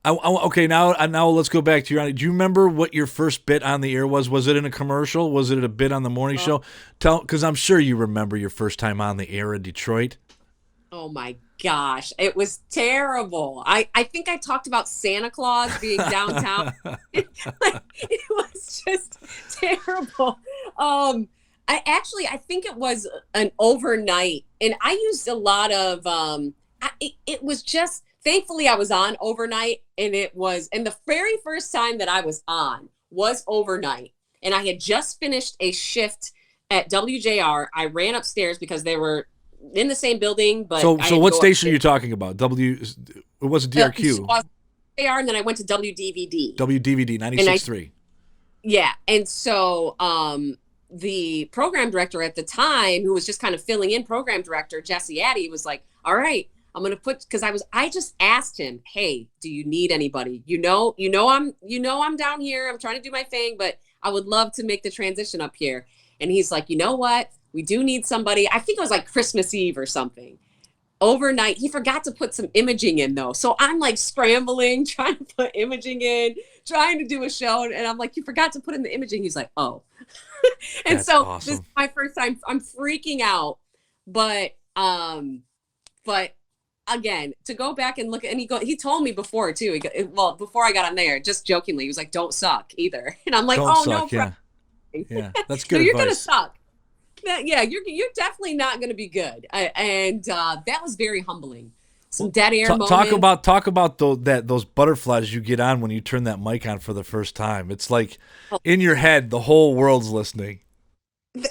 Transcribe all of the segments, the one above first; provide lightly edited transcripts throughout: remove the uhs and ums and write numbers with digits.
Okay, now let's go back to your. Do you remember what your first bit on the air was? Was it in a commercial? Was it a bit on the morning show? Because I'm sure you remember your first time on the air in Detroit. Oh my gosh, it was terrible. I think I talked about Santa Claus being downtown. It was just terrible. I think it was an overnight, and I used a lot of. It was just. Thankfully, I was on overnight, and the very first time that I was on was overnight, and I had just finished a shift at WJR. I ran upstairs because they were in the same building, but so what station are you talking about? It was DRQ. WJR, and then I went to WDVD. WDVD 96.3. Yeah, and so the program director at the time, who was just kind of filling in program director, Jesse Addy, was like, "All right. I'm going to because I just asked him, hey, do you need anybody? I'm down here. I'm trying to do my thing, but I would love to make the transition up here." And he's like, "You know what? We do need somebody." I think it was like Christmas Eve or something. Overnight, he forgot to put some imaging in though. So I'm like scrambling, trying to put imaging in, trying to do a show. And I'm like, "You forgot to put in the imaging." He's like, "Oh." And That's so awesome. This is my first time. I'm freaking out, but again, to go back and look at, and he told me before too. Before I got on there, just jokingly, he was like, "Don't suck either." And I'm like, Don't "Oh suck, no, yeah, that's good. No, you're advice. gonna suck. Yeah, you're definitely not gonna be good." And that was very humbling. Some dead air moments. Talk about those butterflies you get on when you turn that mic on for the first time. It's like in your head, the whole world's listening.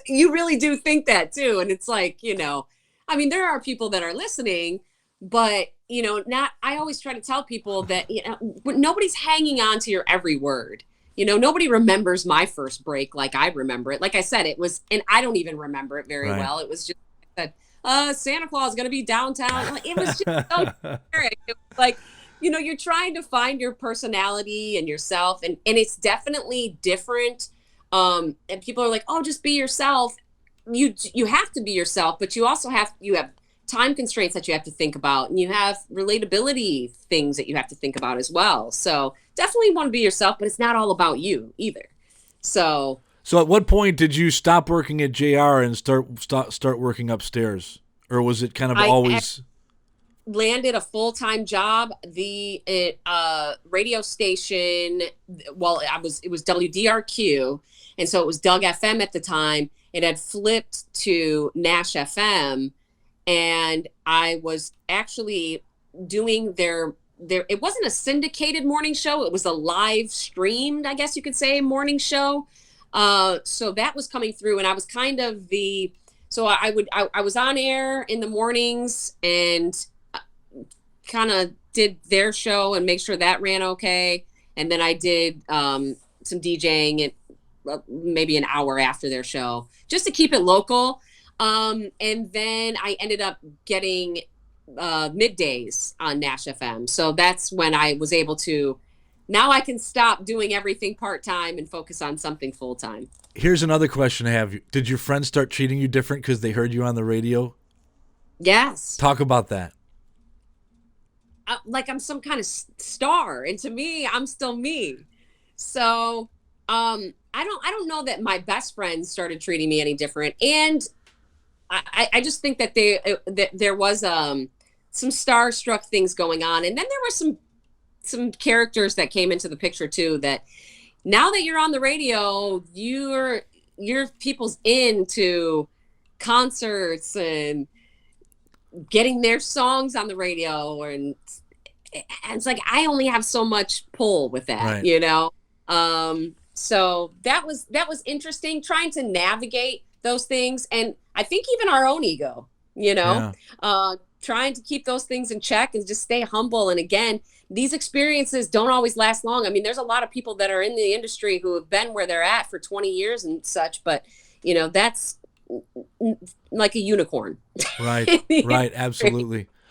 You really do think that too, and it's like, I mean, there are people that are listening. But, I always try to tell people that, nobody's hanging on to your every word. Nobody remembers my first break like I remember it. Like I said, it was, and I don't even remember it very well. It was just that Santa Claus is going to be downtown. It was just so generic. It was like, you're trying to find your personality and yourself. And it's definitely different. And people are like, "Oh, just be yourself." You have to be yourself, but you also have time constraints that you have to think about, and you have relatability things that you have to think about as well. So definitely want to be yourself, but it's not all about you either. So at what point did you stop working at JR and start working upstairs, or was it kind of always? Landed a full-time job. The radio station. Well, it was WDRQ, and so it was Doug FM at the time. It had flipped to Nash FM. And I was actually doing their it wasn't a syndicated morning show. It was a live streamed, I guess you could say, morning show. So that was coming through, and I was kind of I was on air in the mornings and kind of did their show and make sure that ran okay. And then I did some DJing at maybe an hour after their show, just to keep it local. And then I ended up getting middays on Nash FM. So that's when I was able to, now I can stop doing everything part-time and focus on something full-time. Here's another question I have. Did your friends start treating you different because they heard you on the radio? Yes. Talk about that. Like I'm some kind of star, and to me, I'm still me. So I don't know that my best friends started treating me any different. And I just think that there was some starstruck things going on, and then there were some characters that came into the picture too. That now that you're on the radio, you're people's into concerts and getting their songs on the radio, and it's like I only have so much pull with that, right. So that was interesting, trying to navigate those things. And I think even our own ego, trying to keep those things in check and just stay humble. And again, these experiences don't always last long. I mean, there's a lot of people that are in the industry who have been where they're at for 20 years and such, but that's like a unicorn. Right. Right. Absolutely.